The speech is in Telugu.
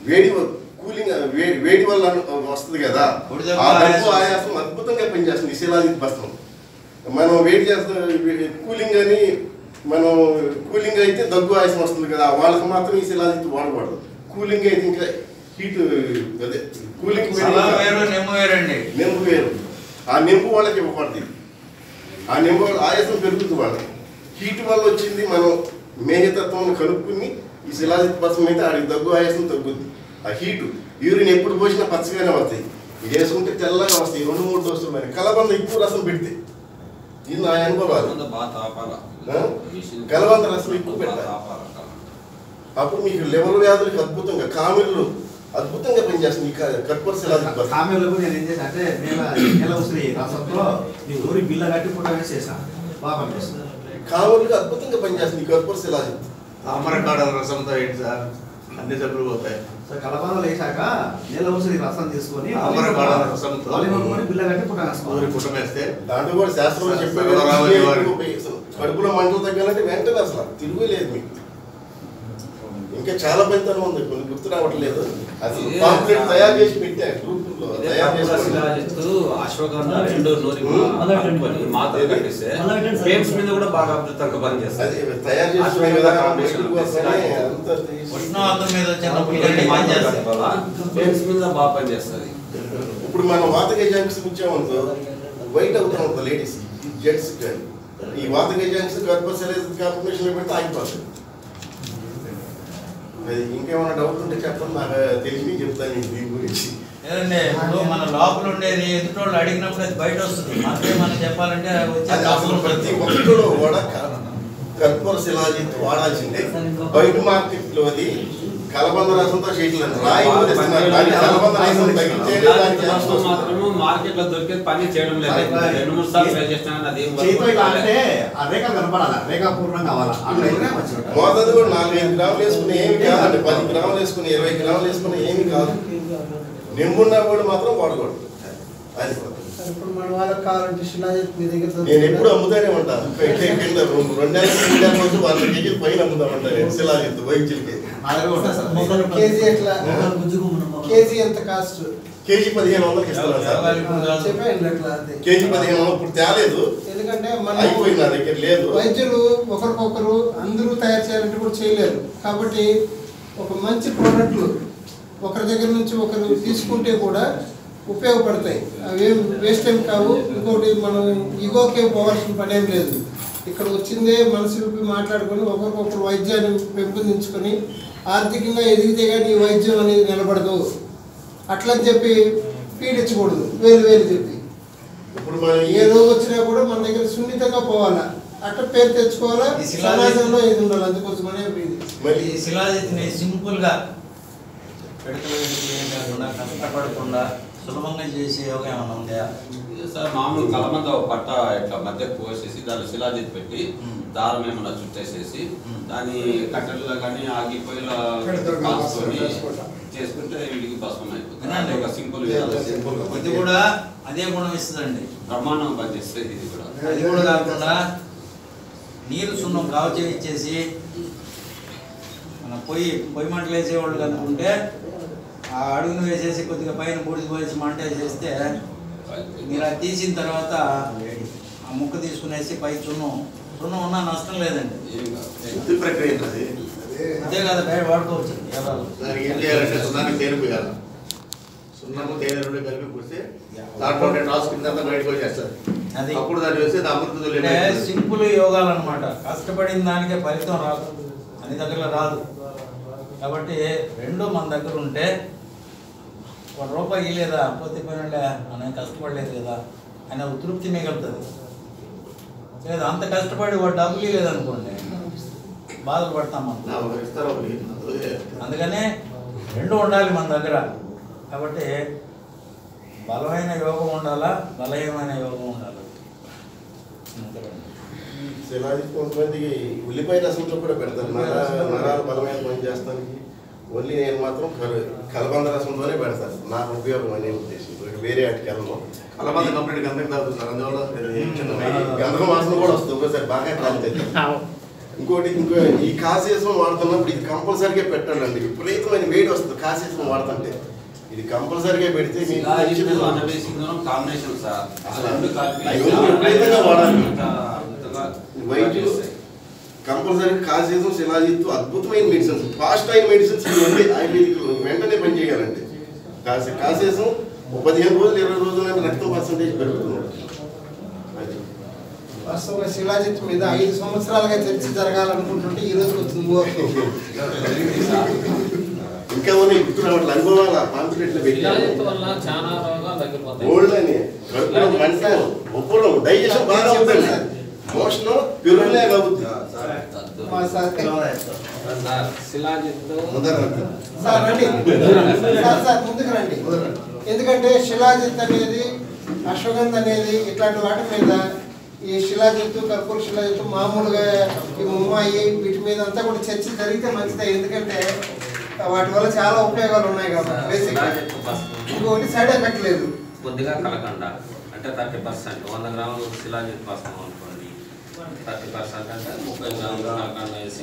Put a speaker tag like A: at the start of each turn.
A: వేడి కూలింగ్ వేడి వల్ల వస్తుంది కదా, ఆ దగ్గు ఆయాసం అద్భుతంగా పనిచేస్తుంది ఈ శిలాజిత్ భస్మం. మనం వేడి చేస్తాం కూలింగ్ అని, మనం కూలింగ్ అయితే దగ్గు ఆయాసం వస్తుంది కదా, వాళ్ళకి మాత్రం ఈ శిలాజిత్ వాడకూడదు. కూలింగ్ అయితే ఇంకా హీట్, అదే కూలింగ్ నెంబు వేరు, ఆ నెంబు వాళ్ళకి ఇవ్వకూడదు. ఆ నెంబు ఆయాసం పెరుగుతుంది వాళ్ళకి. హీట్ వల్ల వచ్చింది మనం మేహతత్వం కలుపుకుని ఈ శిలాజిత్ భస్మం అయితే ఆడికి దగ్గు ఆయాసం తగ్గుద్ది. ఆ హీటు యూరిన్ ఎప్పుడు పోసినా పచ్చగానే వస్తాయి, వేసుకుంటే తెల్లగా వస్తాయి. 2-3 డోసులు మరి కలబంద ఎక్కువ రసం పెడితే, ఇది నా అనుభవాలు. కలబంద రసం ఎక్కువ పెట్టాలి, అప్పుడు మీకు లివర్ వ్యాధులకి అద్భుతంగా, కామెర్లు అద్భుతంగా పనిచేస్తుంది. కర్పూర శిలాజిత్ భస్మం
B: కామెర్లు కూడా నేను ఏం చేశాను అంటే నెల ఉసిరి రసంతో ఊరి బిల్ల కట్టి కూడా వేసేసాను, బాగా పనిచేస్తుంది.
A: కామెర్లుగా అద్భుతంగా పనిచేస్తుంది ఈ కర్పూర శిలాజిత్.
C: అమరకాడ రసంతో ఏంటి సార్ అన్ని జబ్బులు పోతాయి.
B: సో కలబందలు వేసాక నెల ఉసిరి రసం తీసుకొని
C: అమరకాడ రసంతో
B: బిల్ల కట్టి
C: పుట్టమేస్తే
A: దాంట్లో కూడా శాస్త్రంలో చెప్పారు, కడుపులో మంటలు తగ్గాలంటే వెంటనే అసలు తిరుగులేదు మీకు. ఇంకా చాలా పెద్దగా ఉంది, కొన్ని గుర్తు రావట్లేదు. అసలు పాంప్లెట్ తయారు చేసి పెట్టా గ్రూపుల్లో, తయారు చేసి
D: అశ్వగంధ 2 నూరి మాత్రం కట్టిస్తే పేమ్స్ మీద కూడా బాగా అద్భుతంగా పనిచేస్తుంది.
A: అది తయారు చేస్తున్నాయి కదా,
D: ఉష్ణోగ్రత మీద పేమ్స్ మీద బాగా పనిచేస్తుంది.
A: ఇప్పుడు మనం వాతక జంక్స్ ఇచ్చామనుకో వైట్ అవుతా ఉంటుంది లేడీస్, జెంట్స్ కానీ. ఈ వాతక జంక్స్ కర్పూర శిలాజిత్ కాంబినేషన్ లో పెడితే ఆగిపోతుంది. ఇంకేమైనా డౌట్ ఉంటే చెప్పండి, నాకు తెలిసి చెప్తాను దీని గురించి.
E: లేదండి, ఇప్పుడు మన లోపల ఉండేది ఎదుటోళ్ళు అడిగినప్పుడు అది బయట వస్తుంది. మనం చెప్పాలంటే
A: అసలు ప్రతి ఒక్కరు కూడా కర్పూర శిలాజిత్ వాడాల్సిందే. బయట మార్కెట్ లో అది కలబంద రసంతో చేయట్లేదు, రాయి
D: మార్కెట్ లో దొరికేది పని చేయడం లేదు. 2-3 సార్లు ట్రై చేసినా
A: మోతాదు కూడా 4-5 గ్రాములు వేసుకుని ఏమి కాదండి, 10 గ్రాములు వేసుకుని 20 గ్రాములు వేసుకుని ఏమి కాదు. నింబున్నా కూడా మాత్రం వాడకూడదు. అది నేను ఎప్పుడు అమ్ముతానే ఉంటాను, 2 నెలల 100 కేజీలు పైన అమ్ముతామంటారు శిలాజిత్ వైద్యులకి.
F: కేజీ ఎంత కాస్ట్?
A: కేజీ 1500 ఇస్తాను సార్. కేజీ 1500 ఇప్పుడు తేలేదు,
F: ఎందుకంటే
A: అయిపోయింది నా దగ్గర లేదు.
F: వైద్యులు ఒకరికొకరు అందరూ తయారు చేయాలంటే కూడా చేయలేరు. కాబట్టి ఒక మంచి ప్రోడక్ట్లు ఒకరి దగ్గర నుంచి ఒకరు తీసుకుంటే కూడా ఉపయోగపడతాయి. అవేం వేస్ట్ ఏం కావు. ఇంకోటి మనం ఈగోకే పోవాల్సిన పని ఏం లేదు. ఇక్కడ వచ్చిందే మనసు మాట్లాడుకొని ఒకరికొకరు వైద్యాన్ని పెంపొందించుకొని ఆర్థికంగా ఎదిగితే కానీ ఈ వైద్యం అనేది నిలబడదు. అట్లని చెప్పి పీడించకూడదు, వేలు చెప్పి.
A: ఇప్పుడు మనం
F: ఏ రోగం వచ్చినా కూడా మన దగ్గర సున్నితంగా పోవాలా, అట్ట పేరు తెచ్చుకోవాలా, సమాజంలో ఇది ఉండాలి. అందుకోసమనే
E: ఈ శిలాజిత్ని సింపుల్ గా పెడతలు కష్టపడకుండా సులభంగా చేసే యోగా ఏమైనా ఉందా
D: సార్? మామూలు కలమంద పట్ట ఇట్లా మధ్య పోసేసి దాన్ని శిలాజిత్ పెట్టి దారం ఏమన్నా చుట్టేసేసి దాని కట్టెల్లో కానీ ఆగిపోయేలా కాల్చుకొని చేసుకుంటే వీటికి భస్మం అయిపోతుంది. ఒక సింపుల్
E: ఇది కూడా అదే గుణం ఇస్తుందండి,
D: బ్రహ్మాండం పనిచేస్తుంది. ఇది కూడా
E: అది కూడా కాకుండా నీరు సున్నం కావ చేయించేసి మన పొయ్యి మంటలు వేసేవాళ్ళు కనుకుంటే ఆ అడుగును వేసేసి కొద్దిగా పైన బూడిద పోసి మంట వేసేస్తే మీరు అది తీసిన తర్వాత ఆ ముక్క తీసుకునేసి పై సున్నం ఉన్నా నష్టం లేదండి.
C: ప్రక్రియ
E: అంతే కదా, బయట వాడుకోవచ్చు.
C: ఏం చేయాలంటే సున్నానికి తేనె పోయాలి, సున్నము తేనె 2 కలిపి పూస్తే దాంట్లో టాస్ కింద బయటకు వచ్చేస్తారు.
E: అది
C: అప్పుడు దాన్ని వేస్తే అమృతులు
E: సింపుల్ యోగాలు అనమాట. కష్టపడిన దానికే ఫలితం రాదు, అన్ని దగ్గర రాదు. కాబట్టి 2 మన దగ్గర ఉంటే ₹1 లేదా పోతే పోయినంటే మనం కష్టపడలేదు కదా అనే తృప్తి మిగులుతుంది. లేదు అంత కష్టపడి వాడు డబ్బులు లేదనుకోండి బాధలు పడతాం మనం. అందుకనే 2 ఉండాలి మన దగ్గర. కాబట్టి బలమైన యోగం ఉండాలా, బలహీనమైన యోగం ఉండాలి.
A: శిలాజిత్ కొంతమందికి ఉల్లిపాయ రసంతో కూడా పెడతారు, నరాలు బలమైన పని చేస్తానికి. ఓన్లీ నేను మాత్రం కలబంద రసంతోనే పెడతాను, నాకు ఉపయోగం అనే ఉద్దేశం. వేరే వాటికి వెళ్ళను.
C: కలబంద కంప్లీట్ గంధం తాగుతున్నారు, అందువల్ల
A: గంధం వాసన కూడా వస్తుంది ఒకసారి బాగా కాలుతుంది. ఇంకోటి ఈ కాశీసం వాడుతున్నప్పుడు ఇది కంపల్సరీగా పెట్టాలండి. విపరీతమైన వేడి వస్తుంది కాశీసం వాడుతుంటే. ఇది కంపల్సరీగా పెడితే
D: కాంబినేషన్ సార్.
A: విపరీతంగా వాడాలి. వైద్యులు కంపల్సరీ కాశీసం, శిలాజిత్తు అద్భుతమైన మెడిసిన్స్, ఫాస్ట్ అయిన మెడిసిన్స్ ఆయుర్వేదిక్ వెంటనే పనిచేయాలండి. కాశీసం 15 రోజులు 20 రోజులు రక్తం పర్సంటేజ్ పెరుగుతుంది.
F: వాస్తవంగా శిలాజిత్ మీద 5 సంవత్సరాలుగా చర్చ జరగాలనుకుంటుంటే ఈ రోజు వచ్చింది ముహూర్తం.
A: ఇంకా ఉన్నాయి గుర్తు రావట్లేదు అనుభవాల పాంప్లెట్లు పెట్టారు. ఓల్డ్ అని కడుపులో మంట, ఒప్పులో డైజెషన్ బాగా అవుతుంది, మోషన్ ప్యూర్లే అవుతుంది.
F: సార్ రండి సార్ ముందుకు రండి. ఎందుకంటే శిలాజిత్ అనేది, అశ్వగంధ అనేది ఇట్లాంటి వాటి మీద ఈ శిలాజిత్తు, కర్పూర శిలాజిత్తు మామూలుగా ఈ ముమ్మాయి వీటి మీద అంతా కూడా చర్చ జరిగితే మంచిదే. ఎందుకంటే వాటి వల్ల చాలా ఉపయోగాలు ఉన్నాయి కాబట్టి బేసిక్గా. ఇంకొకటి సైడ్ ఎఫెక్ట్ లేదు.
D: కొద్దిగా కలకండ అంటే 30%, 100 గ్రాములు శిలాజిత్ పస్తాం అనుకోండి, 30% అంటే 30 గ్రాములు కలకండ వేసి